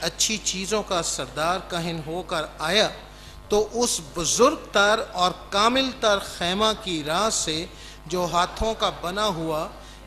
अच्छी चीज़ों का सरदार काहिन होकर आया तो उस बुजुर्ग तर और कामिल तर खैमा की राह से जो हाथों का बना हुआ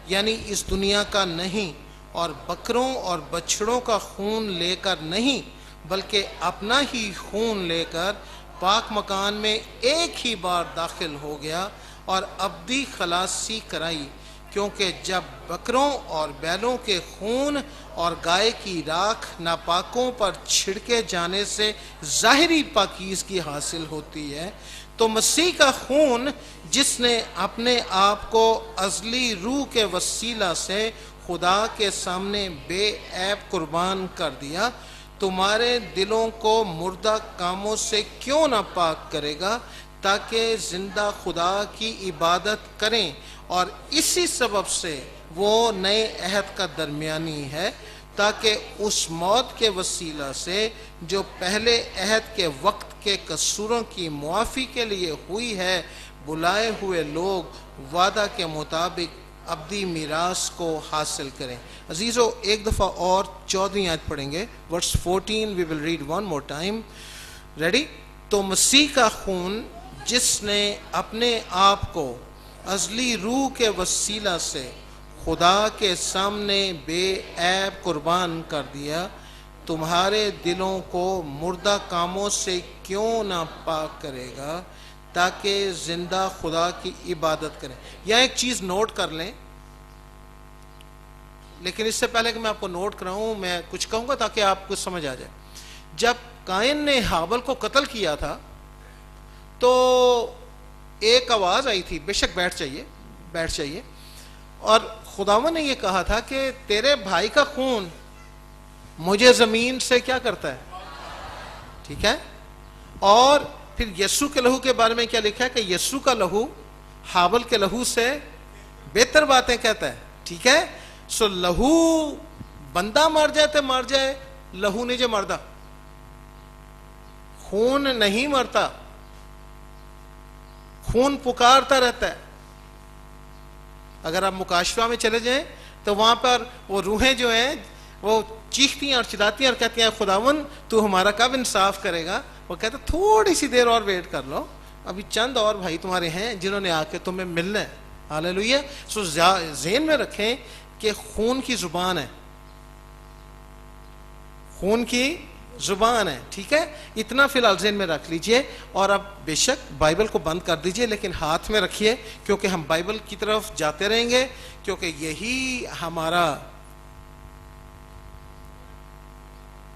यानी इस दुनिया का नहीं और बकरों और बछड़ों का खून लेकर नहीं बल्कि अपना ही खून लेकर पाक मकान में एक ही बार दाखिल हो गया और अब्दी खलासी कराई, क्योंकि जब बकरों और बैलों के खून और गाय की राख नापाकों पर छिड़के जाने से ज़ाहिरी पाकीज़गी हासिल होती है, तो मसीह का खून जिसने अपने आप को अज़ली रूह के वसीला से खुदा के सामने बेऐब कुर्बान कर दिया, तुम्हारे दिलों को मुर्दा कामों से क्यों ना पाक करेगा, ताकि जिंदा खुदा की इबादत करें। और इसी सबब से वो नए अहद का दरमियानी है, ताकि उस मौत के वसीला से जो पहले अहद के वक्त के कसूरों की मुआफ़ी के लिए हुई है, बुलाए हुए लोग वादा के मुताबिक अब्दी मीरास को हासिल करें। अजीज़ों, एक दफ़ा और 14वीं आयत पढ़ेंगे, verse 14। We will read one more time. Ready? तो मसीह का खून जिसने अपने आप को अज़ली रूह के वसीला से खुदा के सामने बेऐब कुर्बान कर दिया, तुम्हारे दिलों को मुर्दा कामों से क्यों ना पाक करेगा, ताकि जिंदा खुदा की इबादत करें। यह एक चीज़ नोट कर लें, लेकिन इससे पहले कि मैं आपको नोट कराऊं, मैं कुछ कहूँगा ताकि आपको समझ आ जाए। जब कायन ने हाबल को कत्ल किया था तो एक आवाज़ आई थी, बेशक बैठ जाइए, और खुदावन ने यह कहा था कि तेरे भाई का खून मुझे ज़मीन से क्या करता है, ठीक है। और फिर यस्सु के लहू के बारे में क्या लिखा है कि यस्सु का लहू हाबल के लहू से बेहतर बातें कहता है, ठीक है। सो लहू बंदा मर जाए तो मर जाए, लहू नहीं जो मरदा, खून नहीं मरता, खून पुकारता रहता है। अगर आप मुकाशवा में चले जाएं तो वहां पर वो रूहें जो हैं वो चीखती हैं और चिल्लाती हैं और कहती हैं, खुदावन तू हमारा कब इंसाफ करेगा। वो कहते थोड़ी सी देर और वेट कर लो, अभी चंद और भाई तुम्हारे हैं जिन्होंने आके तुम्हें मिलना है। हालेलुया। सो ज़हन में रखें कि खून की जुबान है, खून की जुबान है, ठीक है। इतना फिलहाल ज़हन में रख लीजिए। और अब बेशक बाइबल को बंद कर दीजिए, लेकिन हाथ में रखिए, क्योंकि हम बाइबल की तरफ जाते रहेंगे, क्योंकि यही हमारा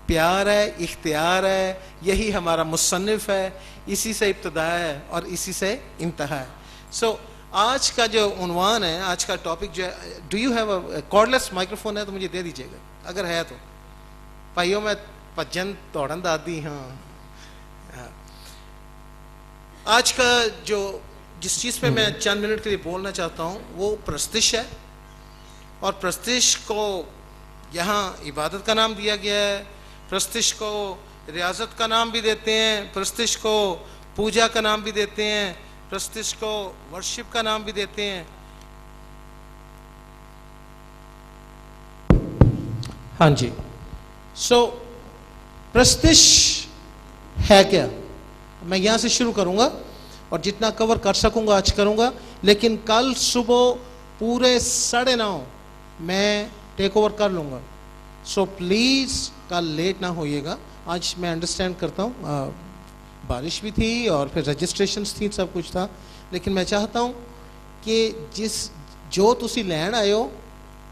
प्यार है, इख्तियार है, यही हमारा मुसन्निफ है, इसी से इब्तिदा है और इसी से इंतहा है। सो आज का जो उन्वान है, आज का टॉपिक जो है, do you have a cordless microphone है तो मुझे दे दीजिएगा, अगर है तो। भाइयों मैं भजन दौड़न दादी, हाँ। आज का जो जिस चीज़ पे मैं चंद मिनट के लिए बोलना चाहता हूँ वो प्रस्तिश है। और प्रस्तिश को यहाँ इबादत का नाम दिया गया है, प्रस्तिश को रियाजत का नाम भी देते हैं, प्रस्तिश को पूजा का नाम भी देते हैं, प्रस्तिश को वर्शिप का नाम भी देते हैं। हाँ जी। सो प्रस्तिश है क्या, मैं यहाँ से शुरू करूँगा और जितना कवर कर सकूँगा आज करूँगा, लेकिन कल सुबह पूरे 9:30 मैं टेक ओवर कर लूँगा। सो प्लीज़ कल लेट ना होइएगा। आज मैं अंडरस्टैंड करता हूँ, बारिश भी थी और फिर रजिस्ट्रेशंस थी, सब कुछ था, लेकिन मैं चाहता हूँ कि जो तुसी लैन आए हो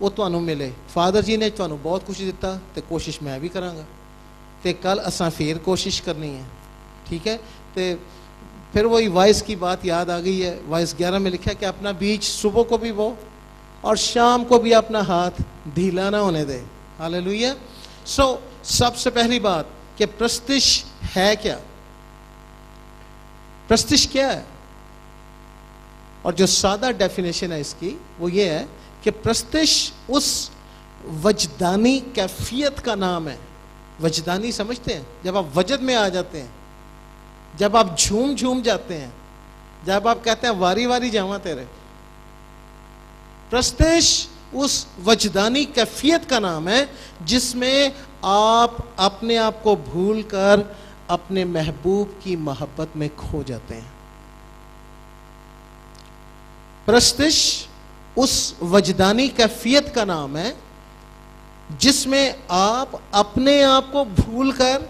वो तुहानू मिले। फादर जी ने तुहानू बहुत कुछ दिता, तो कोशिश मैं भी करांगा, तो कल असां फिर कोशिश करनी है, ठीक है। तो फिर वही वाइस की बात याद आ गई है, वाइस 11 में लिखा है कि अपना बीज सुबह को भी बो और शाम को भी अपना हाथ ढीला ना होने दे। हालेलुया। सो सबसे पहली बात कि प्रस्तिश है क्या, प्रस्तिश क्या है, और जो सादा डेफिनेशन है इसकी वो ये है कि प्रस्तिश उस वजदानी कैफियत का नाम है। वजदानी समझते हैं, जब आप वजद में आ जाते हैं, जब आप झूम जाते हैं, जब आप कहते हैं वारी वारी जावा तेरे। प्रस्तिश उस वजदानी कैफियत का नाम है जिसमें आप अपने आप को भूलकर अपने महबूब की मोहब्बत में खो जाते हैं। प्रस्तिश उस वजदानी कैफियत का नाम है जिसमें आप अपने आप को भूलकर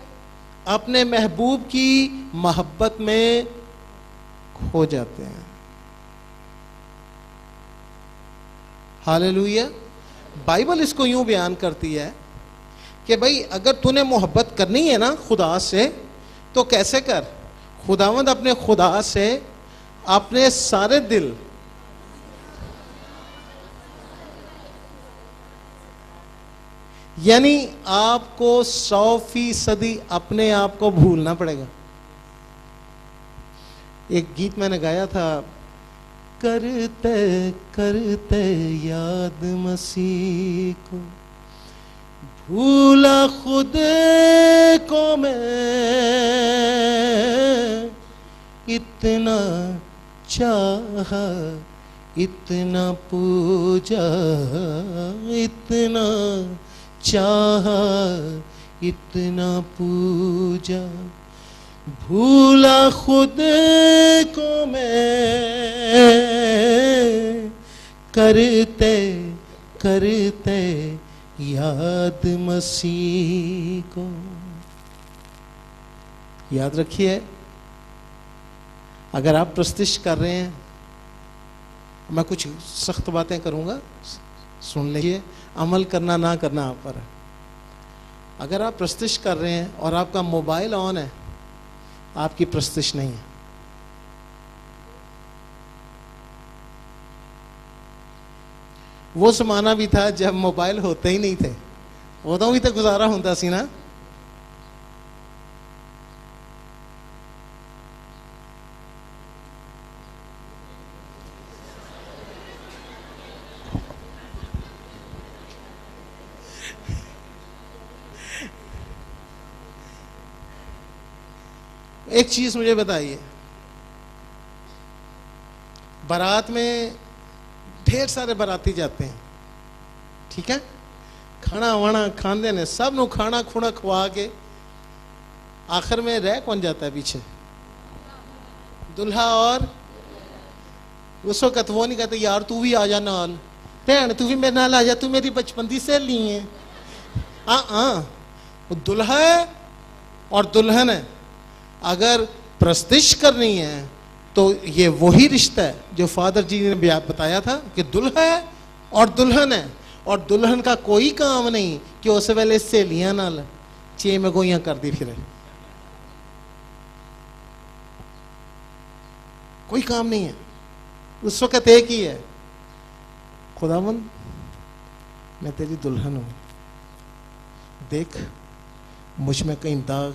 अपने महबूब की मोहब्बत में खो जाते हैं। हालेलुया। बाइबल इसको यूं बयान करती है कि भाई अगर तूने मोहब्बत करनी है ना खुदा से, तो कैसे कर। खुदावंद अपने खुदा से अपने सारे दिल, यानी आपको 100% अपने आप को भूलना पड़ेगा। एक गीत मैंने गाया था, करते करते याद मसीह को, भूला खुद को मैं, इतना चाहा इतना पूजा, इतना चाहा इतना पूजा, भूला खुद को मैं, करते करते याद मसीह को। याद रखिए, अगर आप प्रस्तिश कर रहे हैं, मैं कुछ सख्त बातें करूंगा, सुन लीजिए, अमल करना ना करना आप पर है। अगर आप प्रस्तिश कर रहे हैं और आपका मोबाइल ऑन है, आपकी प्रस्तिश नहीं है। वो जमाना भी था जब मोबाइल होते ही नहीं थे, उदों भी तो गुजारा होता सी ना। एक चीज मुझे बताइए, बारात में ढेर सारे बाराती जाते हैं, ठीक है, खाना वाना खाते ने, सब नु खाना खुना खवा के आखिर में रह कौन जाता है पीछे? दुल्हा। और उस वक्त वो नहीं कहते यार तू भी आ जा नाल, भैन तू भी मेरे नाल आ जा, तू मेरी बचपन दी सहेली है। वो दुल्हा है और दुल्हन है। अगर प्रस्तिश करनी है तो ये वही रिश्ता है जो फादर जी ने बताया था कि दुल्हा है और दुल्हन है, और दुल्हन का कोई काम नहीं कि उस वेले सहेलियां नाल चे में गोइयां करती फिरे, कोई काम नहीं है। उस वक्त एक ही है, खुदावंद मैं तेरी दुल्हन हूं, देख मुझ में कहीं दाग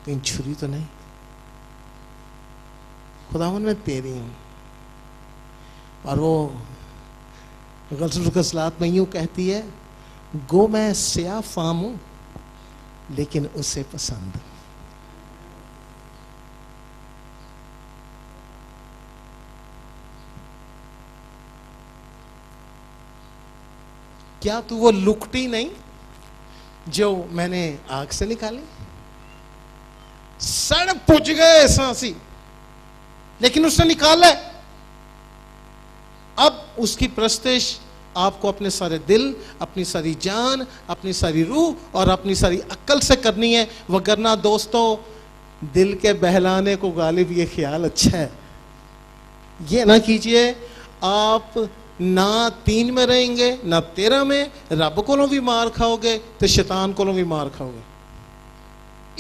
कहीं छुरी तो नहीं, खुदावन मैं तेरी हूं। और वो गज़लात में यूं कहती है, गो मैं स्याह फाम हूं लेकिन उसे पसंद। क्या तू वो लुकटी नहीं जो मैंने आग से निकाली? सड़ पुज गए सांसी, लेकिन उसने निकाला। अब उसकी प्रस्तिश आपको अपने सारे दिल, अपनी सारी जान, अपनी सारी रूह और अपनी सारी अक्ल से करनी है। वगरना दोस्तों, दिल के बहलाने को गालिब ये ख्याल अच्छा है, ये ना कीजिए। आप ना 3 में रहेंगे ना 13 में, रब को भी मार खाओगे तो शैतान को भी मार खाओगे।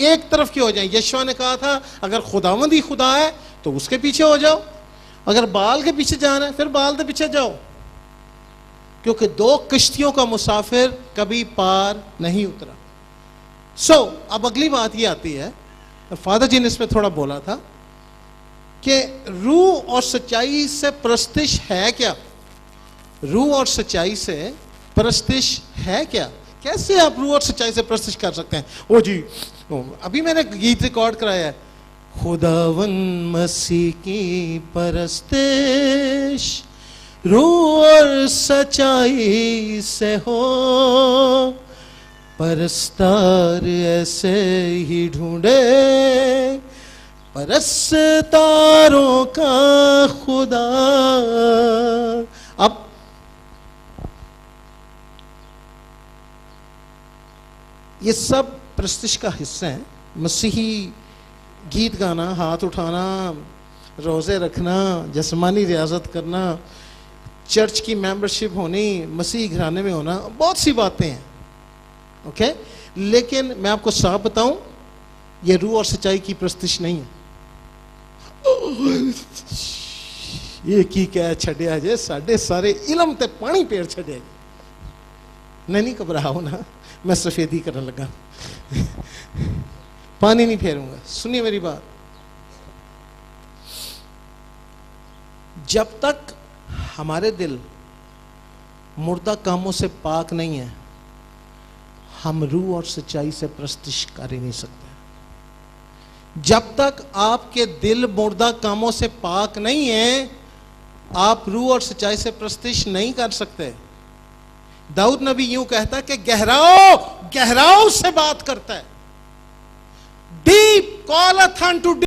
एक तरफ की हो जाए। यशवा ने कहा था अगर खुदावंद ही खुदा है तो उसके पीछे हो जाओ, अगर बाल के पीछे जाना है फिर बाल के पीछे जाओ, क्योंकि 2 किश्तियों का मुसाफिर कभी पार नहीं उतरा। अब अगली बात ये आती है, फादर जी ने इस पर थोड़ा बोला था कि रूह और सच्चाई से प्रस्तिश है क्या? रूह और सच्चाई से प्रस्तिश है क्या? कैसे आप रूह और सच्चाई से प्रस्तिश कर सकते हैं? ओ जी, अभी मैंने गीत रिकॉर्ड कराया है, खुदावन मसीह की परस्तिश रूह और सच्चाई से हो, परस्तार ऐसे ही ढूंढे परस्तारों का खुदा। अब ये सब प्रस्तिश का हिस्सा है। मसीही गीत गाना, हाथ उठाना, रोज़े रखना, जिस्मानी रियाजत करना, चर्च की मेंबरशिप होनी, मसीही घराने में होना, बहुत सी बातें हैं, ओके। लेकिन मैं आपको साफ बताऊं, ये रूह और सच्चाई की प्रस्तिश नहीं है। ये की कह छड़िया जे साढ़े सारे इलम ते पानी पेड़ छड़िया। नहीं घबराओ ना, मैं सफेदी करने लगा, पानी नहीं फेरूंगा। सुनिए मेरी बात, जब तक हमारे दिल मुर्दा कामों से पाक नहीं है, हम रूह और सच्चाई से प्रस्तिश कर ही नहीं सकते। जब तक आपके दिल मुर्दा कामों से पाक नहीं है, आप रूह और सच्चाई से प्रस्तिश नहीं कर सकते। दाऊद नबी यूं कहता है कि गहराओ गहराओ से बात करता है। Deep calleth unto deep.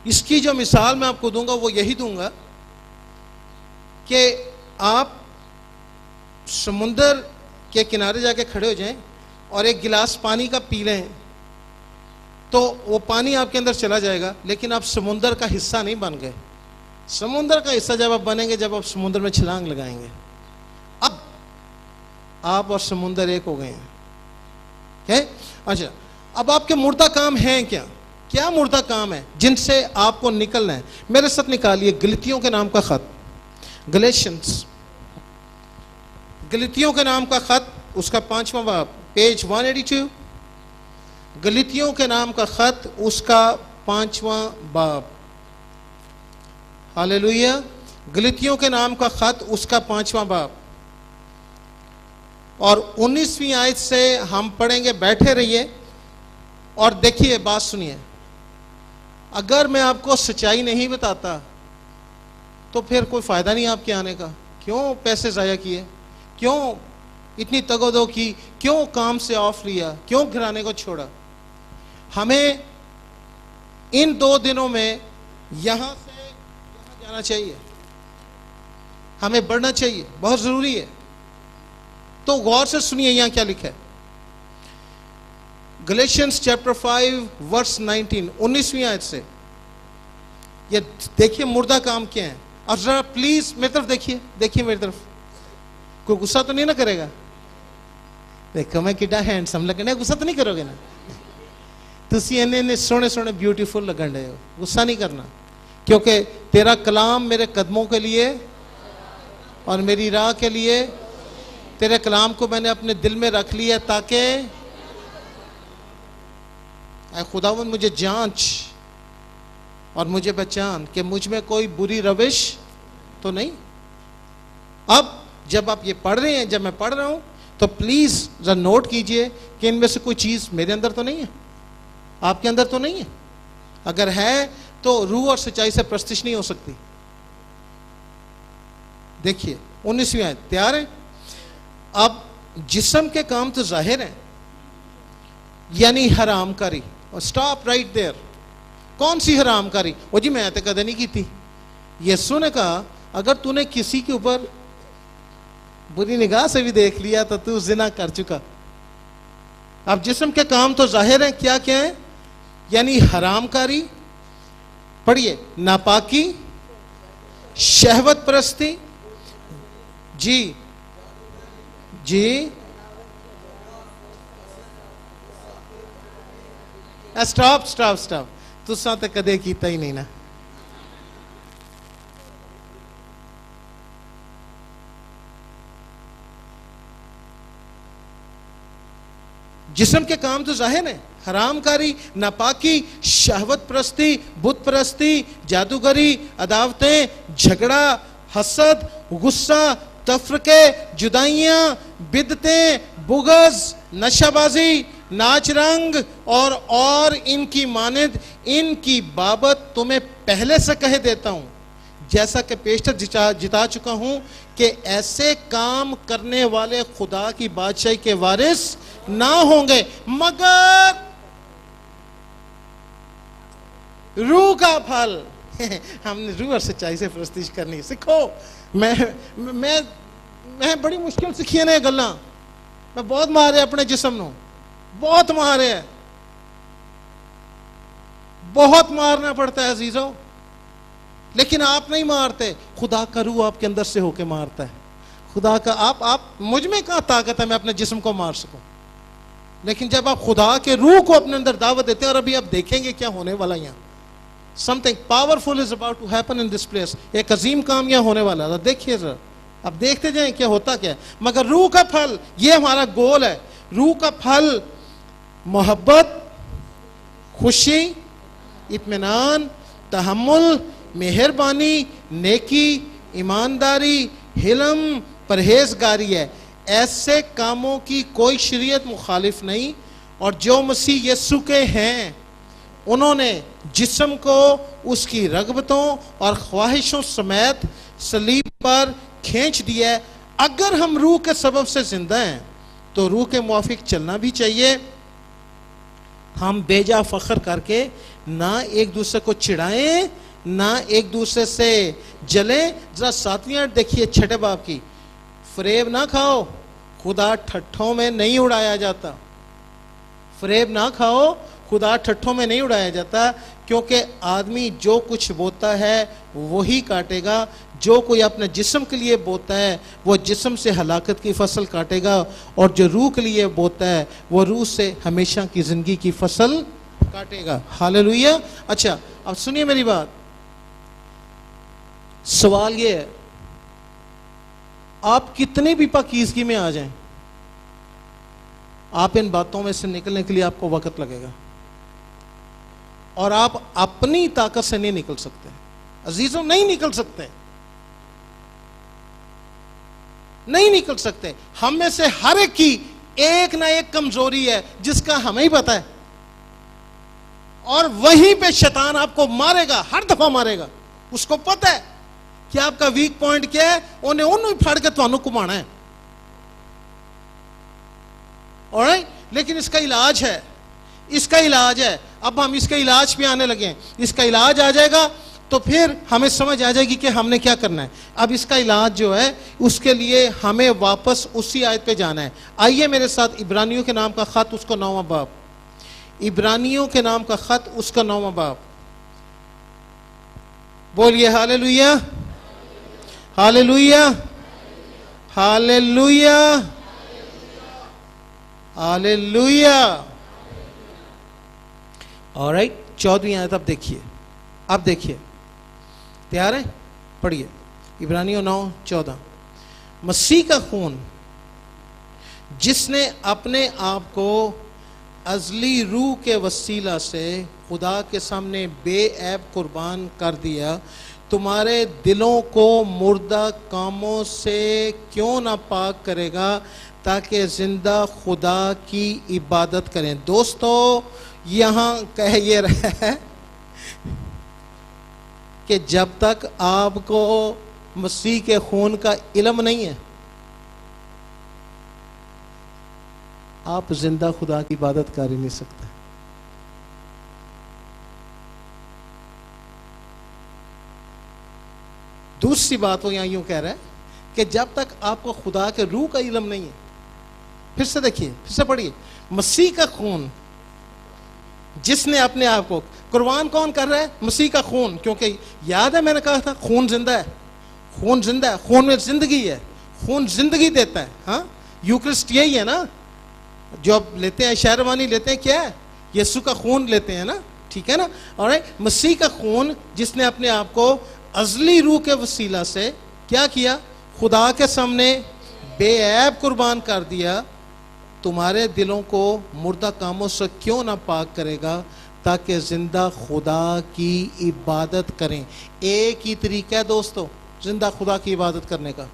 इसकी जो मिसाल मैं आपको दूंगा वो यही दूंगा कि आप समुंदर के किनारे जाके खड़े हो जाएं और एक गिलास पानी का पी लें, तो वो पानी आपके अंदर चला जाएगा, लेकिन आप समुंदर का हिस्सा नहीं बन गए। समुंदर का हिस्सा जब आप बनेंगे, जब आप समुंदर में छलांग लगाएंगे। अब आप और समुंदर एक हो गए हैं, क्या? अच्छा, अब आपके मुर्दा काम हैं क्या? क्या मुर्दा काम है जिनसे आपको निकलना है? मेरे साथ निकालिए गलतियों के नाम का खत, गलेशियंस, गलतियों के नाम का खत, उसका 5वां बाब, पेज 182। गलतियों के नाम का खत, उसका 5वां बाब। हालेलुया। गलतियों के नाम का खत, उसका 5वां बाब और 19वीं आयत से हम पढ़ेंगे। बैठे रहिए और देखिए, बात सुनिए। अगर मैं आपको सच्चाई नहीं बताता तो फिर कोई फायदा नहीं आपके आने का। क्यों पैसे जाया किए, क्यों इतनी तगोदो की, क्यों काम से ऑफ लिया, क्यों घराने को छोड़ा? हमें इन 2 दिनों में यहां से यहां जाना चाहिए, हमें बढ़ना चाहिए, बहुत जरूरी है। तो गौर से सुनिए यहां क्या लिखा है। गलेशियंस चैप्टर 5 वर्स 19, 19वीं आयत से। ये देखिए मुर्दा काम क्या है। और जरा प्लीज मेरी तरफ देखिए, देखिए मेरी तरफ। कोई गुस्सा तो नहीं ना करेगा? देखो मैं कितना हैंडसम लगने, गुस्सा तो नहीं करोगे ना? तुसी इन्ने सोने सोने ब्यूटीफुल लगन रहे हो, गुस्सा नहीं करना, क्योंकि तेरा कलाम मेरे कदमों के लिए और मेरी राह के लिए। तेरे कलाम को मैंने अपने दिल में रख लिया ताकि ऐ खुदावंद मुझे जांच और मुझे पहचान कि मुझ में कोई बुरी रविश तो नहीं। अब जब आप ये पढ़ रहे हैं, जब मैं पढ़ रहा हूं, तो प्लीज जरा नोट कीजिए कि इनमें से कोई चीज मेरे अंदर तो नहीं है, आपके अंदर तो नहीं है। अगर है तो रूह और सच्चाई से प्रस्तिश नहीं हो सकती। देखिए 19वीं आयत, तैयार है? अब जिस्म के काम तो जाहिर हैं, यानी हरामकारी। और स्टॉप राइट देयर। कौन सी हरामकारी? वो जी मैं तो कदे नहीं की थी। यीशु ने कहा अगर तूने किसी के ऊपर बुरी निगाह से भी देख लिया तो तू जिना कर चुका। अब जिस्म के काम तो जाहिर हैं, क्या क्या है? यानी हरामकारी, पढ़िए, नापाकी, शहवत परस्ती, जी जी, स्टॉप स्टॉप स्टॉप। तुसा तो कदे कीता ही नहीं ना। जिस्म के काम तो जाहिर है, हरामकारी, नापाकी, शहवत परस्ती, बुत परस्ती, जादूगरी, अदावतें, झगड़ा, हसद, गुस्सा, तफरके, जुदाइयां, बिदतें, बुगज, नशाबाजी, नाच रंग और इनकी मानद। इनकी बाबत तुम्हें पहले से कह देता हूं, जैसा कि पेशतर जिता चुका हूं कि ऐसे काम करने वाले खुदा की बादशाही के वारिस ना होंगे मगर रूह का फल। हमने रूह और सच्चाई से प्रस्तिश करनी सीखो। मैं बड़ी मुश्किल सीखी ने गल्ला। मैं बहुत मारे अपने जिस्म नो, बहुत मारे, बहुत मारना पड़ता है अजीजों, लेकिन आप नहीं मारते। खुदा का रूह आपके अंदर से होके मारता है। खुदा का आप मुझ में कहाँ ताकत है मैं अपने जिस्म को मार सकूं, लेकिन जब आप खुदा के रूह को अपने अंदर दावत देते हैं, और अभी आप देखेंगे क्या होने वाला यहाँ, something powerful is about to happen in this place. एक अजीम काम यहाँ होने वाला है। देखिए जरा, अब देखते जाएं क्या होता क्या है। मगर रूह का फल, ये हमारा गोल है। रूह का फल मोहब्बत, खुशी, इत्मीनान, तहम्मुल, मेहरबानी, नेकी, ईमानदारी, हिलम, परहेजगारी है। ऐसे कामों की कोई शरीयत मुखालिफ नहीं। और जो मसीह यीशु के हैं, उन्होंने जिस्म को उसकी रगबतों और ख्वाहिशों समेत सलीब पर खींच दिया है। अगर हम रूह के सबब से जिंदा हैं तो रूह के मुआफिक चलना भी चाहिए। हम बेजा फख्र करके ना एक दूसरे को चिढ़ाएं, ना एक दूसरे से जलें। जरा 7वीं आयत देखिए 6 बाब की। फरेब ना खाओ, खुदा ठट्ठों में नहीं उड़ाया जाता। फरेब ना खाओ, खुदा ठट्ठों में नहीं उड़ाया जाता, क्योंकि आदमी जो कुछ बोता है वही काटेगा। जो कोई अपने जिस्म के लिए बोता है वो जिस्म से हलाकत की फसल काटेगा, और जो रूह के लिए बोता है वो रूह से हमेशा की जिंदगी की फसल काटेगा। हालेलुया। अच्छा, अब सुनिए मेरी बात। सवाल ये है, आप कितने भी पाकीज़गी में आ जाएं, आप इन बातों में से निकलने के लिए आपको वक्त लगेगा, और आप अपनी ताकत से नहीं निकल सकते। अजीजों, नहीं निकल सकते, नहीं निकल सकते। हम में से हर एक की एक ना एक कमजोरी है जिसका हमें ही पता है, और वहीं पे शैतान आपको मारेगा, हर दफा मारेगा। उसको पता है कि आपका वीक पॉइंट क्या है, उन्हें उन्हें फाड़ के तुहानू घुमाना है। ऑलराइट, लेकिन इसका इलाज है, इसका इलाज है। अब हम इसके इलाज पे आने लगे हैं। इसका इलाज आ जाएगा तो फिर हमें समझ आ जाएगी कि हमने क्या करना है। अब इसका इलाज जो है, उसके लिए हमें वापस उसी आयत पे जाना है। आइए मेरे साथ इब्रानियों के नाम का खत, उसका 9वां बाब। इब्रानियों के नाम का खत, उसका 9वां बाब। बोलिए hallelujah, hallelujah, hallelujah, hallelujah. Alright, 14वीं आयत अब देखिए। अब देखिए, तैयार है? पढ़िए इब्रानियों 9:14। मसीह का खून, जिसने अपने आप को अजली रूह के वसीला से खुदा के सामने बेऐब कुर्बान कर दिया, तुम्हारे दिलों को मुर्दा कामों से क्यों ना पाक करेगा, ताकि जिंदा खुदा की इबादत करें। दोस्तों, यहाँ कह ये रहा है कि जब तक आपको मसीह के खून का इल्म नहीं है, आप जिंदा खुदा की इबादत कर ही नहीं सकते। दूसरी बात वो यहां यूं कह रहा है कि जब तक आपको खुदा के रूह का इल्म नहीं है। फिर से देखिए, फिर से पढ़िए। मसीह का खून, जिसने अपने आप को कुर्बान कौन कर रहा है? मसीह का खून। क्योंकि याद है मैंने कहा था खून जिंदा है, खून जिंदा है, खून में जिंदगी है, खून जिंदगी देता है। हाँ, यूक्रिस्ट यही है ना, जो अब लेते हैं शहरवानी लेते हैं, क्या है? यीशु का खून लेते हैं ना, ठीक है ना। और मसीह का खून, जिसने अपने आप को अजली रूह के वसीला से क्या किया? खुदा के सामने बेऐब कुर्बान कर दिया, तुम्हारे दिलों को मुर्दा कामों से क्यों ना पाक करेगा, ताकि जिंदा खुदा की इबादत करें। एक ही तरीका है दोस्तों जिंदा खुदा की इबादत करने का,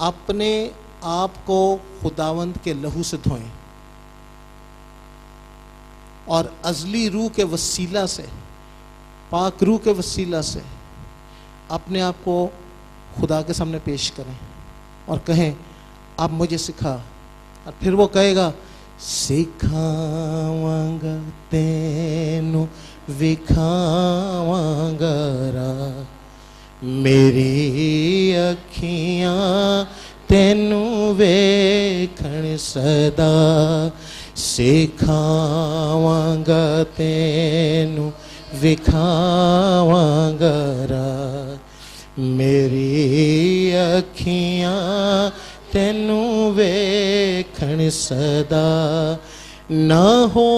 अपने आप को खुदावंद के लहू से धोएं और अजली रूह के वसीला से, पाक रूह के वसीला से अपने आप को खुदा के सामने पेश करें और कहें आप मुझे सिखा, और फिर वो कहेगा सिखावांगा तेनू विखावांगा राह, मेरी अखियां तेनू वेखण सदा, सिखावांगा तेनू विखावांगा राह, मेरी अखियां तेनू वेखण सदा, ना हो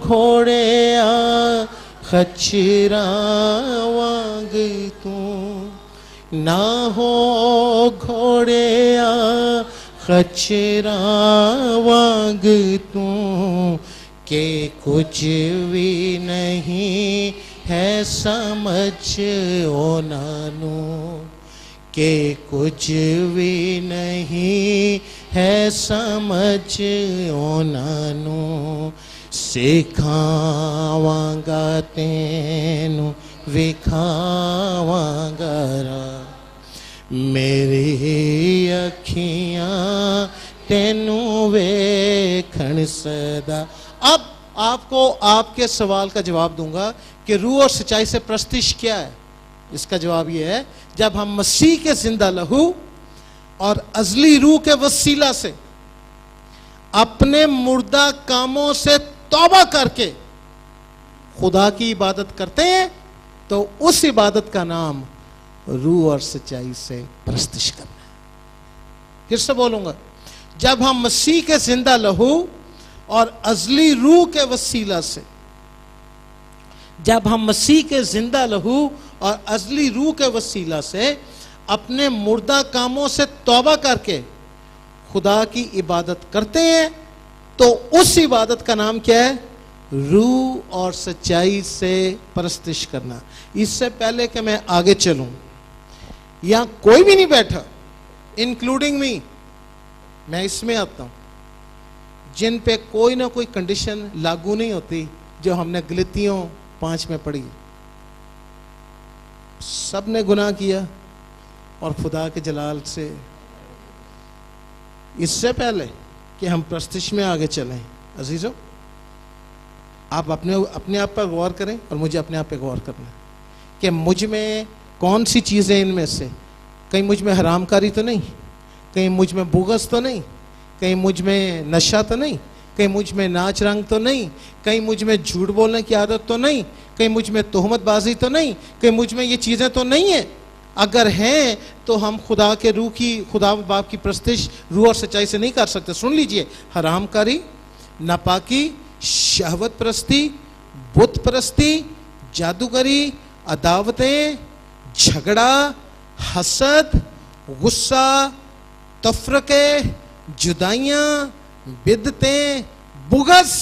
घोड़िया खच्चरां वांग तू, ना हो घोड़िया खच्चरां वांग तू, के कुछ भी नहीं है समझ ओनानू, के कुछ भी नहीं है समझ ओनानू, सिखावांगा तेनू विखावांगा राह, मेरी अखियां तेनू वेखण सदा। अब आपको आपके सवाल का जवाब दूंगा कि रूह और सच्चाई से प्रस्तिश क्या है। इसका जवाब यह है, जब हम मसीह के जिंदा लहू और अजली रूह के वसीला से अपने मुर्दा कामों से तौबा करके खुदा की इबादत करते हैं, तो उस इबादत का नाम रूह और सच्चाई से प्रस्तिश करना है। फिर से बोलूंगा, जब हम मसीह के जिंदा लहू और अजली रूह के वसीला से, जब हम मसीह के जिंदा लहू और अजली रूह के वसीला से अपने मुर्दा कामों से तौबा करके खुदा की इबादत करते हैं, तो उस इबादत का नाम क्या है? रूह और सच्चाई से परस्तिश करना। इससे पहले कि मैं आगे चलूं, यहां कोई भी नहीं बैठा इंक्लूडिंग मी, मैं इसमें आता हूं, जिन पे कोई ना कोई कंडीशन लागू नहीं होती जो हमने गलतियों 5 में पढ़ी। सब ने गुनाह किया और खुदा के जलाल से। इससे पहले कि हम प्रस्तिश में आगे चलें, अजीजों, आप अपने आप पर गौर करें और मुझे अपने आप पे गौर करना है कि मुझ में कौन सी चीज़ें, इनमें से कहीं मुझ में हरामकारी तो नहीं, कहीं मुझ में बुग़्ज़ तो नहीं, कहीं मुझ में नशा तो नहीं, कहीं मुझ में नाच रंग तो नहीं, कहीं मुझ में झूठ बोलने की आदत तो नहीं, कहीं मुझ में तोहमतबाजी तो नहीं, कहीं मुझ में ये चीज़ें तो नहीं है। अगर हैं तो हम खुदा के रूह की, खुदा बाप की प्रस्तिश रूह और सच्चाई से नहीं कर सकते। सुन लीजिए, हरामकारी, नापाकी, शहवत परस्ती, बुत परस्ती, जादूगरी, अदावतें, झगड़ा, हसद, गुस्सा, तफरके, जुदाइयाँ, बिदतें, बुग़्ज़,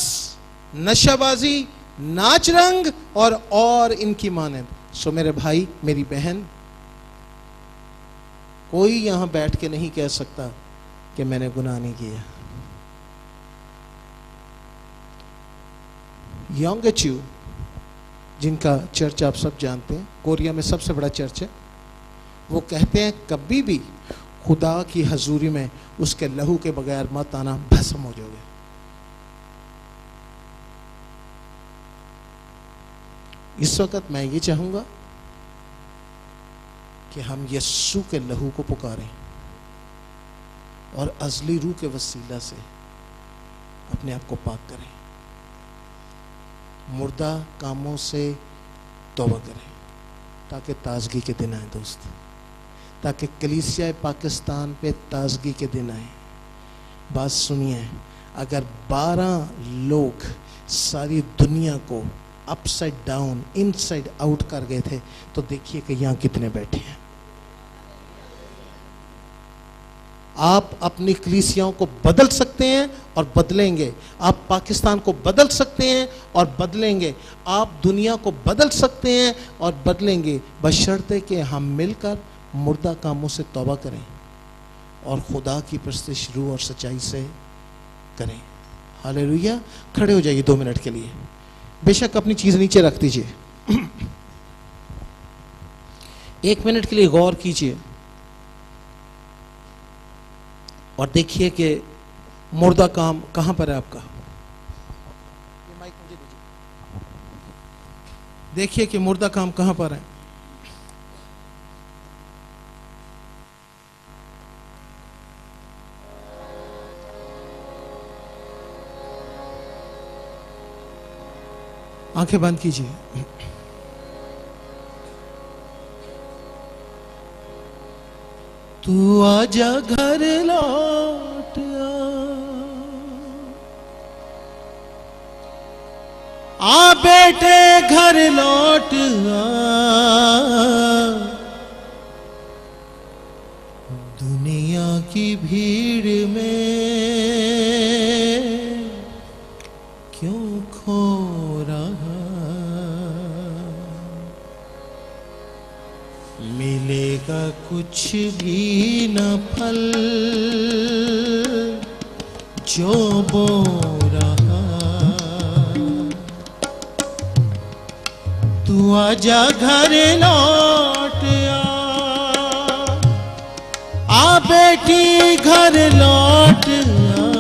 नशाबाजी, नाच रंग और इनकी मानद। सो मेरे भाई, मेरी बहन, कोई यहां बैठ के नहीं कह सकता कि मैंने गुनाह नहीं किया। यंग एचयू, जिनका चर्च आप सब जानते हैं, कोरिया में सबसे बड़ा चर्च है, वो कहते हैं कभी भी खुदा की हजूरी में उसके लहू के बगैर मत आना, भस्म हो जाओगे। इस वक्त मैं ये चाहूंगा कि हम यीशु के लहू को पुकारें और अजली रूह के वसीला से अपने आप को पाक करें, मुर्दा कामों से तौबा करें, ताकि ताजगी के दिन आए दोस्त, ताकि कलीसिया पाकिस्तान पे ताजगी के दिन आए। बात सुनिए, अगर 12 लोग सारी दुनिया को अपसाइड डाउन, इनसाइड आउट कर गए थे, तो देखिए कि यहाँ कितने बैठे हैं। आप अपनी कलीसियाओं को बदल सकते हैं और बदलेंगे। आप पाकिस्तान को बदल सकते हैं और बदलेंगे। आप दुनिया को बदल सकते हैं और बदलेंगे, बशर्ते कि हम मिलकर मुर्दा कामों से तौबा करें और खुदा की प्रस्तिश रूह और सच्चाई से करें। हालेलुया। खड़े हो जाइए 2 मिनट के लिए, बेशक अपनी चीज़ नीचे रख दीजिए। एक मिनट के लिए गौर कीजिए और देखिए कि मुर्दा काम कहां पर है आपका। देखिए कि मुर्दा काम कहां पर है। आंखें बंद कीजिए। तू आजा घर लौट आ बेटे घर लौट आ, दुनिया की भीड़ में क्यों खो रहा, मिलेगा कुछ भी न फल जो बो रहा। तू आजा घर लौट आ बेटी घर लौट आ,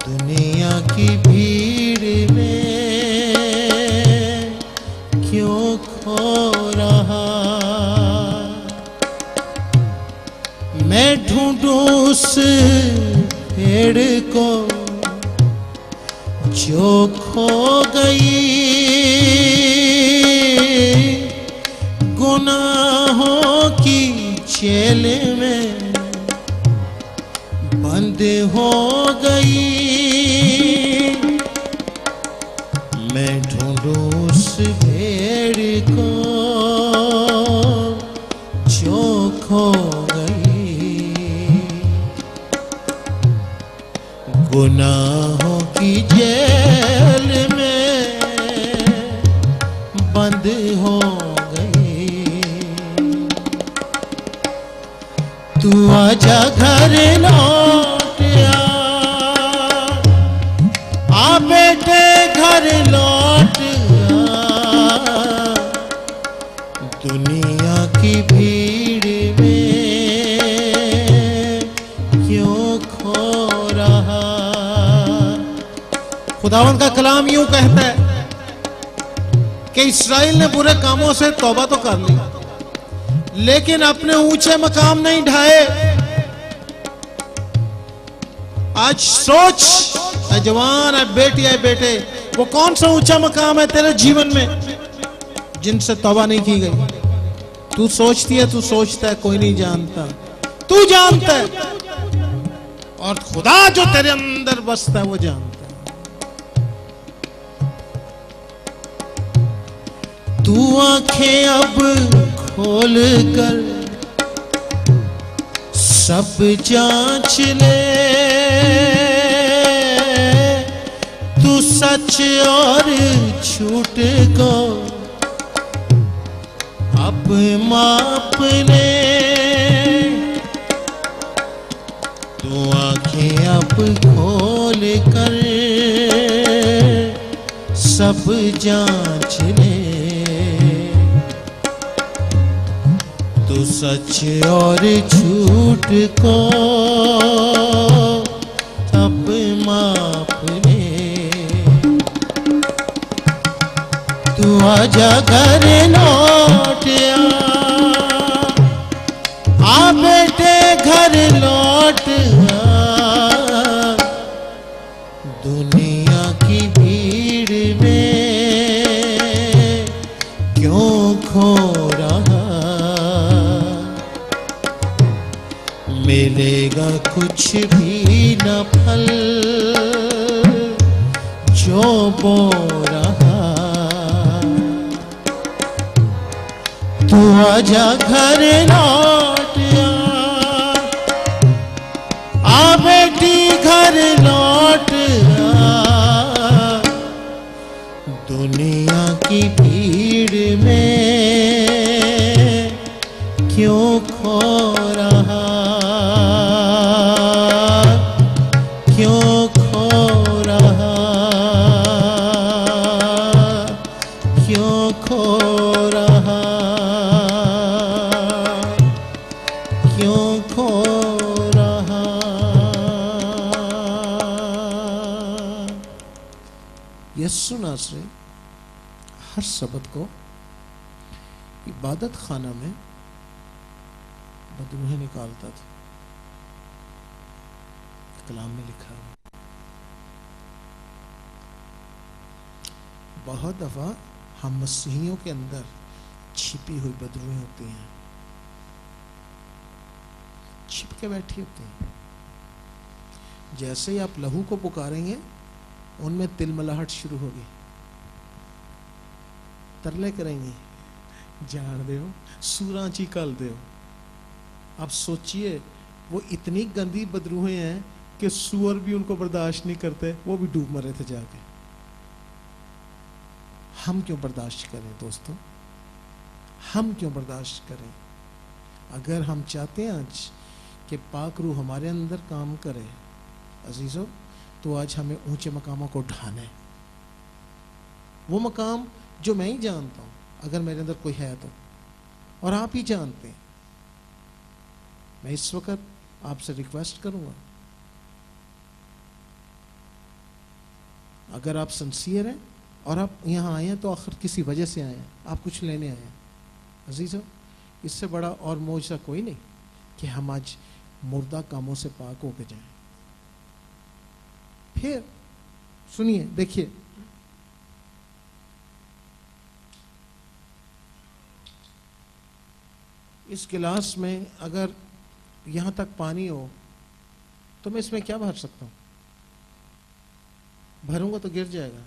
दुनिया की भीड़ में क्यों खो रहा। मैं ढूंढूं उस पेड़ को जो खो गई, गुनाहों की जेल में बंद हो गई। मैं ढूंढूं उस भेड़ को जो खो गई, गुनाहों की जेल में बंद हो गई। तू आजा घर लौट आ बेटे घर लौट आ, दुनिया की भीड़ में क्यों खो रहा। खुदावंद का कलाम यूं कहता है कि इस्राएल ने बुरे कामों से तौबा तो कर ली, लेकिन अपने ऊंचे मकाम नहीं ढाए। आज सोच ऐ जवान, ऐ बेटी, ऐ बेटे, वो कौन सा ऊंचा मकाम है तेरे जीवन में जिनसे तौबा नहीं की गई। तू सोचती है, तू सोचता है, कोई नहीं जानता, तू जानता है, और खुदा जो तेरे अंदर बसता है वो जानता है। तू आंखें अब खोल कर सब जांच ले, तू सच और झूठ को अब माप ले। तू आंखें अब खोल कर सब जांच ले, तू सच और झूठ को अब माप ले। तू आजा घर लौट आ बेटे घर लौट आ, दुनिया की भीड़ में क्यों खो रहा। मिलेगा कुछ भी न फल जो बो रहा। तू आजा घर लौट आ बेटी घर लौट आ, दुनिया की भीड़ में क्यों खो रहा, क्यों खो रहा, क्यों खो रहा। नासरे हर सबत को इबादत खाना में बदरूहें निकालता था। कलाम में लिखा है। बहुत दफा हम मसीहियों के अंदर छिपी हुई बदरूहें होती हैं, छिप के बैठी होती हैं। जैसे ही आप लहू को पुकारेंगे उनमें तिलमलाहट शुरू होगी, तरले करेंगी, जान दो सूरा चीकल दो। आप सोचिए वो इतनी गंदी बदरूहें हैं कि सूअर भी उनको बर्दाश्त नहीं करते, वो भी डूब मरे थे जाके। हम क्यों बर्दाश्त करें दोस्तों, हम क्यों बर्दाश्त करें? अगर हम चाहते हैं आज कि पाक रूह हमारे अंदर काम करे अजीजों, तो आज हमें ऊंचे मकामों को ढाना है। वो मकाम जो मैं ही जानता हूं, अगर मेरे अंदर कोई है तो, और आप ही जानते हैं। मैं इस वक्त आपसे रिक्वेस्ट करूंगा, अगर आप सिंसियर हैं और आप यहां आए हैं तो आखिर किसी वजह से आए हैं, आप कुछ लेने आए हैं अजीजों। इससे बड़ा और मौजज़ा कोई नहीं कि हम आज मुर्दा कामों से पाक होकर जाएं। फिर सुनिए, देखिए, इस गिलास में अगर यहां तक पानी हो तो मैं इसमें क्या भर सकता हूं? भरूंगा तो गिर जाएगा।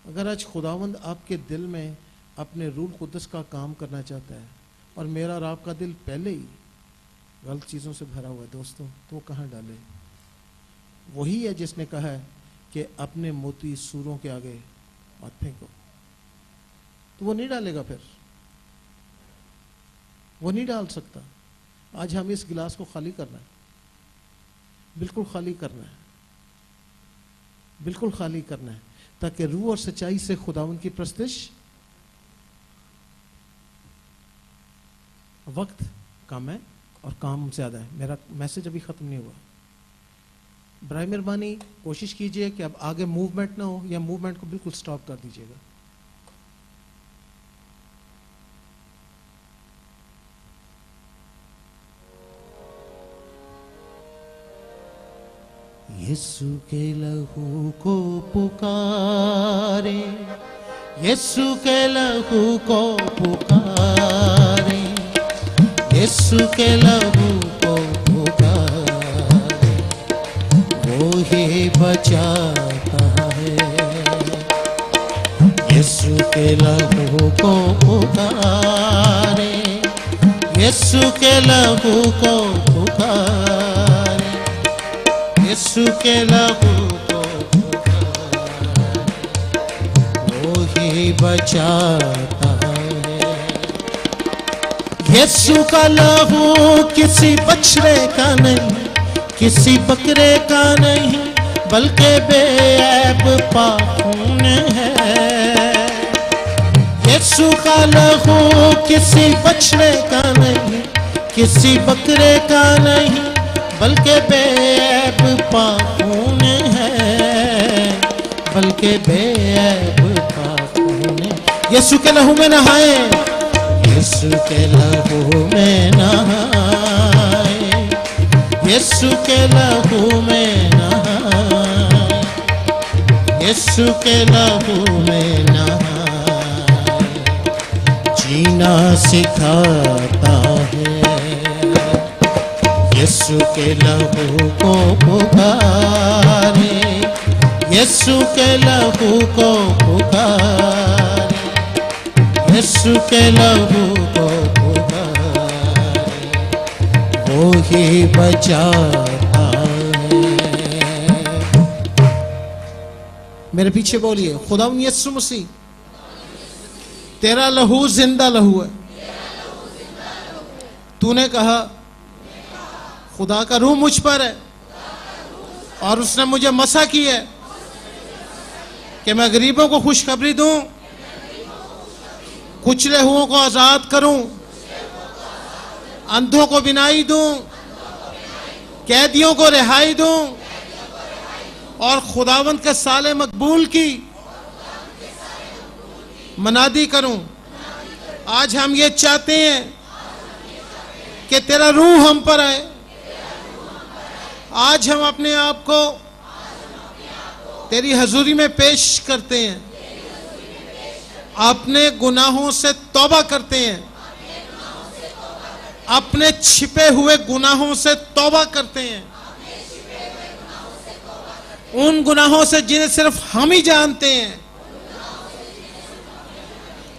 अगर आज खुदावंद आपके दिल में अपने रूह कुद्दस का काम करना चाहता है और मेरा और आपका दिल पहले ही गलत चीज़ों से भरा हुआ है दोस्तों, तो वो कहाँ डाले? वही है जिसने कहा है कि अपने मोती सूरों के आगे मत फेंको। तो वो नहीं डालेगा, फिर वो नहीं डाल सकता। आज हमें इस गिलास को खाली करना है, बिल्कुल खाली करना है, बिल्कुल खाली करना है, ताकि रूह और सच्चाई से खुदावंद की प्रस्तिश। वक्त कम है और काम ज़्यादा है। मेरा मैसेज अभी ख़त्म नहीं हुआ। बराए मेहरबानी कोशिश कीजिए कि अब आगे मूवमेंट ना हो, या मूवमेंट को बिल्कुल स्टॉप कर दीजिएगा। यीशु के लहू को पुकारे, यीशु के लहू को पुकारे, यीशु के लहू को पुकारे, वो ही बचाता है। यीशु के लहू को पुकारे, यीशु के लहू को पुकारे, यीशु के लहू को पुकारे, वो ही बचाता है। यीशु का लहू किसी बछड़े का नहीं, किसी बकरे का नहीं, बल्कि बेऐब पाक खून है। यीशु का लहू किसी बछड़े का नहीं, किसी बकरे का नहीं, बल्कि बेऐब पाक खून है, बल्कि बेऐब पाक खून है। यीशु के लहू में नहाए, यीशु के लहू में नहाए, यीशु के लहू में नहाए, यीशु के लहू में नहाए, जीना सिखाता है। यीशु के लहू को पुकारे, यीशु के लहू को पुकारे, यीशु के लहू को पुकारे, वो ही बचाता है। मेरे पीछे बोलिए, खुदावंद यीशु मसीह तेरा लहू जिंदा लहू है। तूने कहा खुदा का रूह मुझ पर है और उसने मुझे मसा की है कि मैं गरीबों को खुशखबरी दूं, कुचले हुओं को आजाद करूं, अंधों को बिनाई दूं, कैदियों को रिहाई दूं और खुदावंद के साले मकबूल की मनादी करूं। आज हम ये चाहते हैं कि तेरा रूह हम पर आए। आज हम अपने आप को तेरी हजूरी में पेश करते हैं, अपने गुनाहों से तौबा करते हैं, अपने छिपे हुए गुनाहों से तौबा करते हैं, उन गुनाहों से जिन्हें सिर्फ हम ही जानते हैं।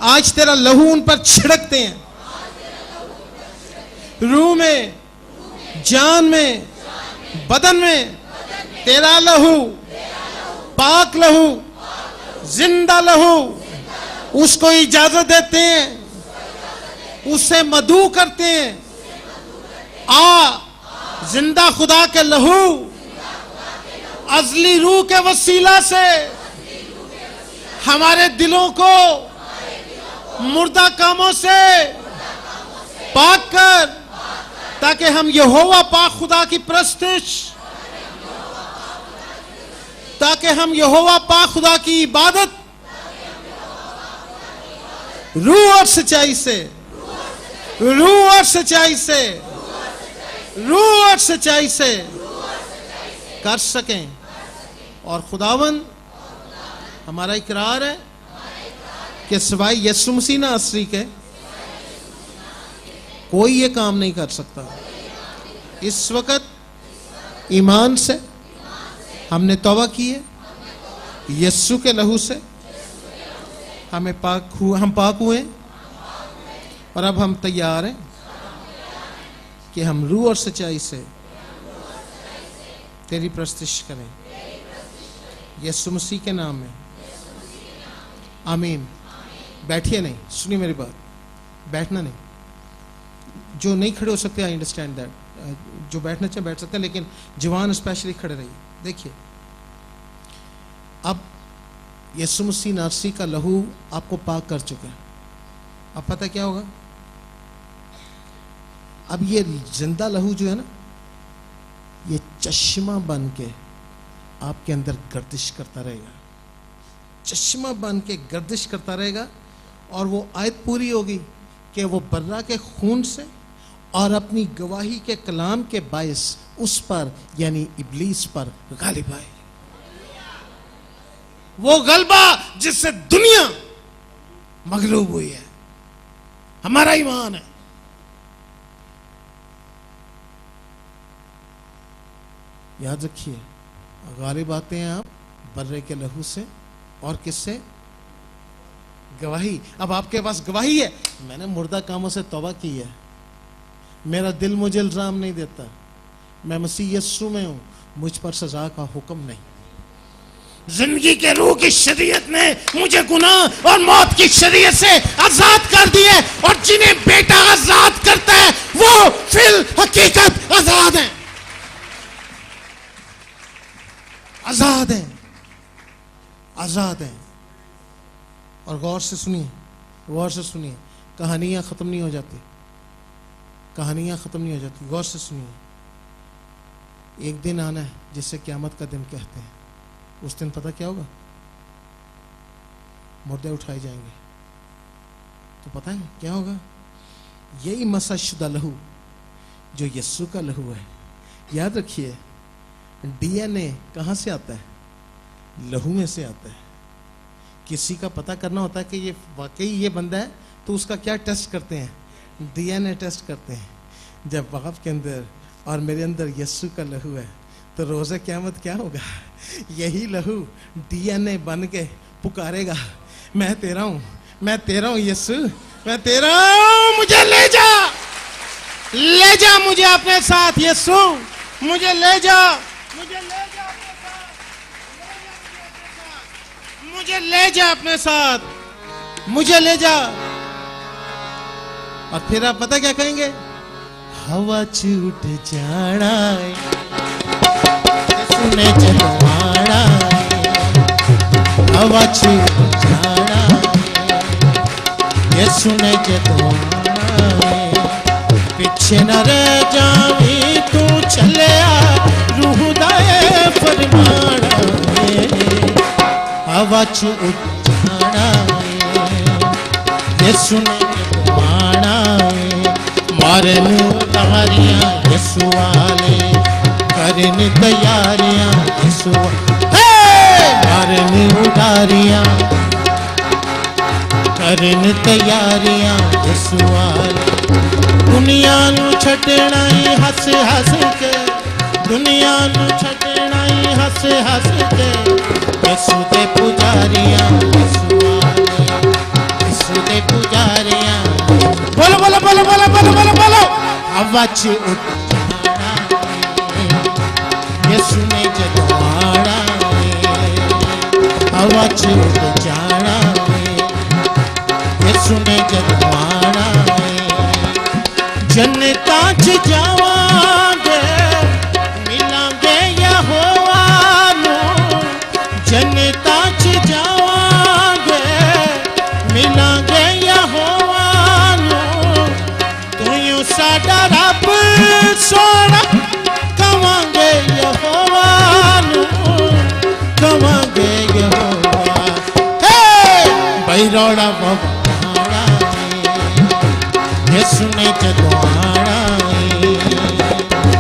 आज तेरा लहू उन पर छिड़कते हैं, रूह में, जान में, बदन में तेरा लहू, पाक लहू, जिंदा लहू, उसको इजाजत देते हैं, उसे मदू करते हैं। आ जिंदा खुदा के लहू, अजली रूह के वसीला से हमारे दिलों को मुर्दा कामों से पाक कर, ताकि हम यहोवा पाक खुदा की प्रस्तिश, ताकि हम यहोवा पाक खुदा की इबादत रूह और सच्चाई से, रूह और सच्चाई से, रूह और सच्चाई से कर सकें। और खुदावन हमारा इकरार है कि सिवाय यीशु मसीह नासरी के कोई ये काम नहीं कर सकता। इस वक्त ईमान से हमने तौबा की है, यीशु के लहू से हम पाक हुए, और अब हम तैयार हैं कि हम रूह और सच्चाई से तेरी प्रस्तिश करें, यीशु मसीह के नाम में, आमीन। बैठिए नहीं, सुनिए मेरी बात, बैठना नहीं। जो नहीं खड़े हो सकते, आई अंडरस्टैंड दैट, जो बैठना चाहे बैठ सकते हैं, लेकिन जवान स्पेशली खड़े रहिए। देखिए, अब यीशु मसीह नासरी का लहू आपको पाक कर चुका है। अब पता क्या होगा? अब ये जिंदा लहू जो है ना, ये चश्मा बन के आपके अंदर गर्दिश करता रहेगा, चश्मा बन के गर्दिश करता रहेगा, और वो आयत पूरी होगी कि वो बर्रा के खून से और अपनी गवाही के कलाम के बायस उस पर यानी इब्लीस पर गालिब आए। वो गलबा जिससे दुनिया मगलूब हुई है, हमारा ईमान है। याद रखिए, गालिब आते हैं आप बर्रे के लहू से, और किससे? गवाही। अब आपके पास गवाही है, मैंने मुर्दा कामों से तौबा की है, मेरा दिल मुझे इल्जाम नहीं देता, मैं मसीह यीशु में हूं, मुझ पर सजा का हुक्म नहीं। जिंदगी के रूह की शरीयत ने मुझे गुनाह और मौत की शरीयत से आजाद कर दिए, और जिन्हें बेटा आजाद करता है वो फिल हकीकत आजाद है, आजाद है, आजाद है। और गौर से सुनिए, गौर से सुनिए, कहानियां खत्म नहीं हो जाती, कहानियां खत्म नहीं हो जाती। गौर से सुनिए, एक दिन आना है जिसे क़यामत का दिन कहते हैं। उस दिन पता क्या होगा? मुर्दे उठाए जाएंगे। तो पता है क्या होगा? यही मसाशुदा लहू जो यीशु का लहू है। याद रखिए, डीएनए कहाँ से आता है? लहू में से आता है। किसी का पता करना होता है कि ये वाकई ये बंदा है, तो उसका क्या टेस्ट करते हैं? डीएनए टेस्ट करते हैं। जब वक़्फ़ के अंदर और मेरे अंदर यीशु का लहू है, तो रोज़े क़यामत क्या होगा? यही लहू डीएनए बन के पुकारेगा, मैं तेरा हूँ, मैं तेरा हूँ यीशु, मैं तेरा हूँ, मुझे ले जा, ले जा मुझे अपने साथ यीशु, मुझे ले जा, मुझे ले जा अपने साथ, मुझे ले जा अपने साथ, मुझे ले जा। और फिर आप पता क्या कहेंगे? हवा छूट जाना सुने जलवाना, हवा छूट जाना ये सुने जलवाना, पीछे न रह जावी तू चले आ, रूह दाए फरमाना, हवा छूट जाना। यसु ने जदवाना मारन उतारियां यसु वाले करन तैयारियां यसु मारन उतारियां करन तैयारियां यसु वाले दुनिया नू छड़ना ही हस हस के दुनिया नू छड़ना ही हस हस के यसु दे पुजारियां यसु वाले यसु दे पुजारियां बोलो बोलो बोलो बोलो बोलो बोलो बोलो आवाज उठ जाना यसु ने जदवाना आवाज उठ जाना यसु ने जदवाना जन्नतां च जावांगे मिलांगे यहोवा नू जन्नतां च जावांगे मिलांगे यहोवा नू तू साडा रब सोना कवांगे यहोवा नू कवांगे यहोवा बैरोड़ा बाबा यसु ने जदवाना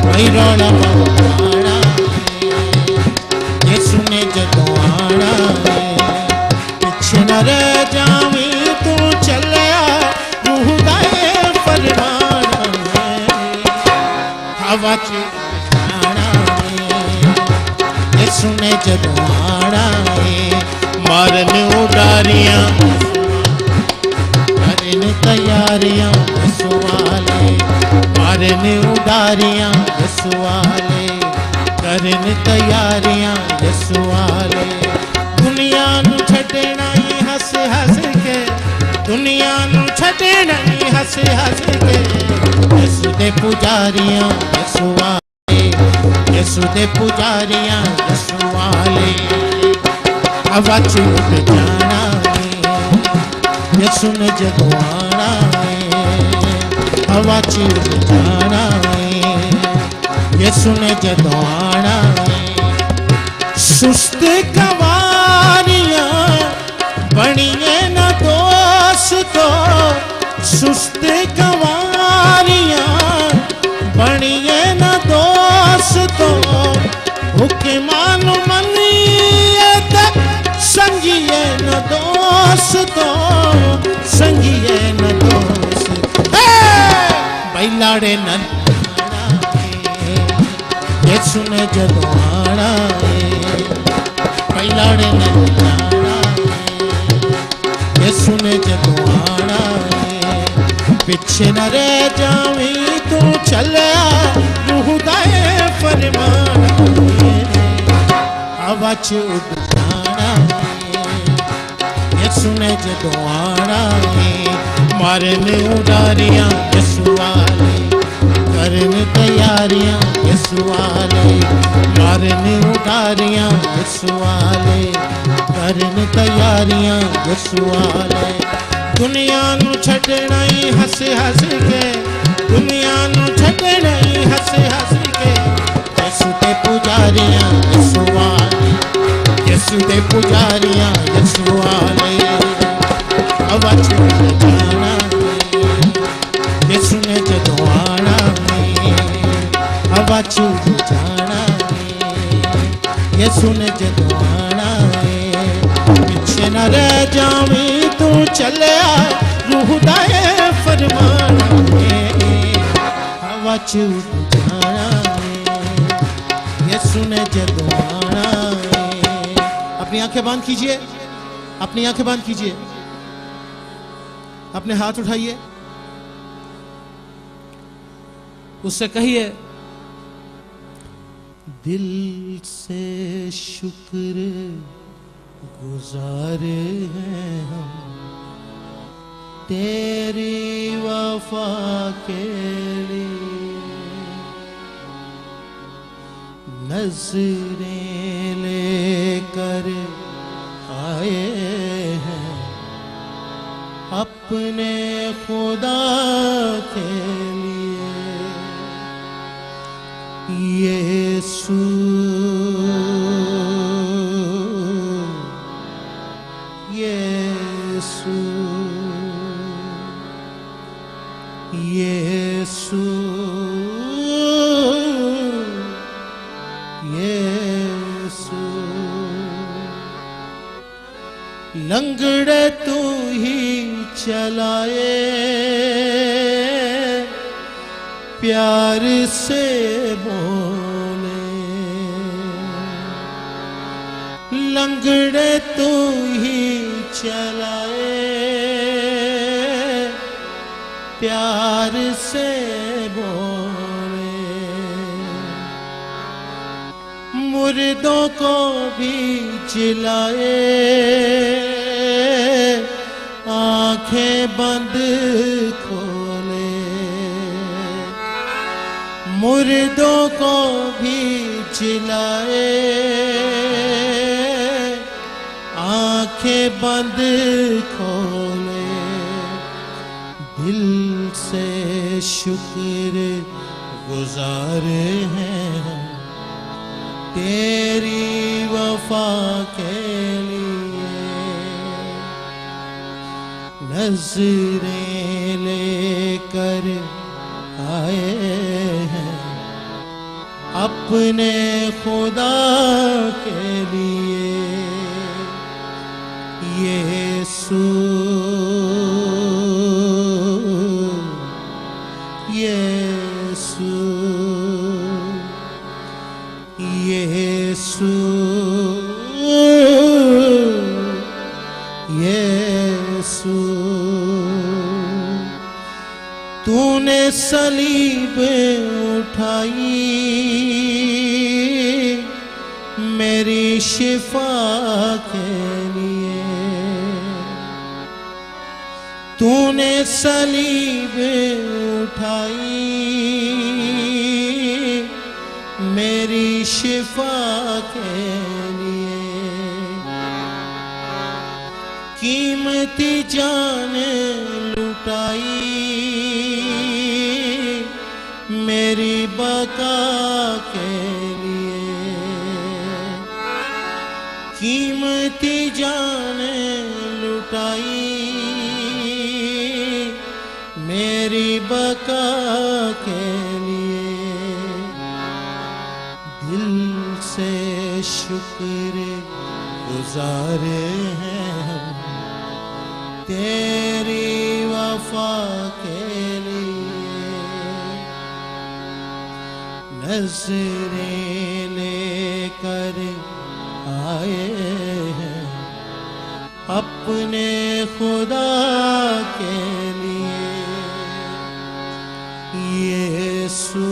बैरोड़ा बाबा यसु ने जदवाना पिछे न रह जावी तू चलिया रूह दा फरमान हवा च जाना यसु ने जदवाना मारन उडारियां करन तैयारियां यसु वाले मारन उडारियां यसु वाले करन तैयारियां यसु वाले दुनिया नू छड़ना ही हस हस के दुनिया नू छड़ना ही हस हस के यसु दे पुजारियां यसु वाले यसु दे पुजारियां यसु वाले आवाज उठ जाना यसु ने जदवाना आवाज उठ जाना यसु ने जदवाना सुस्त कवारियां बनिए न दोस्तों सुस्त कवारियां बनिए न दोस्तों हुक्मान मनिए संगिए न दोस्तों संगिए न दोस्त बैलाड़े न यसु ने जदवाना बैलाड़े न यसु ने जदवाना पिछे न रह जावी तू चलिया रूह दा फरमान आवाज उठ जाना यसु ने जदवाना मारन उडारियां यसु वाले करन तैयारियां यसु वाले मारन उडारियां यसु वाले करन तैयारियां यसु वाले दुनिया नू छड़ना ही हस हस के दुनिया नू छड़ना ही हस हस के यसु दे पुजारियां यसु वाले यसु दे पुजारियां यसु वाले आवाज उठ जाना यसु ने जदवाना आवाज उठ जाना यसु ने जदवाना पिछे न रह जावी तू चलिया रूह दा फरमान आवाज उठ जाना यसु ने जदवाना अपनी आंखें बंद कीजिए अपनी आंखें बंद कीजिए अपने हाथ उठाइए उससे कहिए दिल से शुक्र गुजार हैं हम तेरी वफा के लिए नजरें लेकर आए हैं अपने खुदा के लिए यीशु यीशु यीशु यीशु लंगड़े तू ही चलाए प्यार से बोले लंगड़े तू ही चलाए प्यार से बोले मुर्दों को भी जिलाए आंखें बंद खोले मुर्दों को भी जिलाए आंखें बंद खोले दिल से शुक्र गुजार हैं तेरी वफा के लिए नजरें लेकर आए हैं अपने खुदा के लिए यीशु यीशु यीशु यीशु तूने सलीब उठाई मेरी शिफा के लिए तूने सलीब उठाई मेरी शिफा के लिए कीमती जान लुटाई मेरी बका के लिए कीमती जान लुटाई मेरी बका के लिए दिल से शुक्र गुजार हैं हम तेरी वफा के लिए नजरें लेकर आए हैं अपने खुदा के लिए यीशु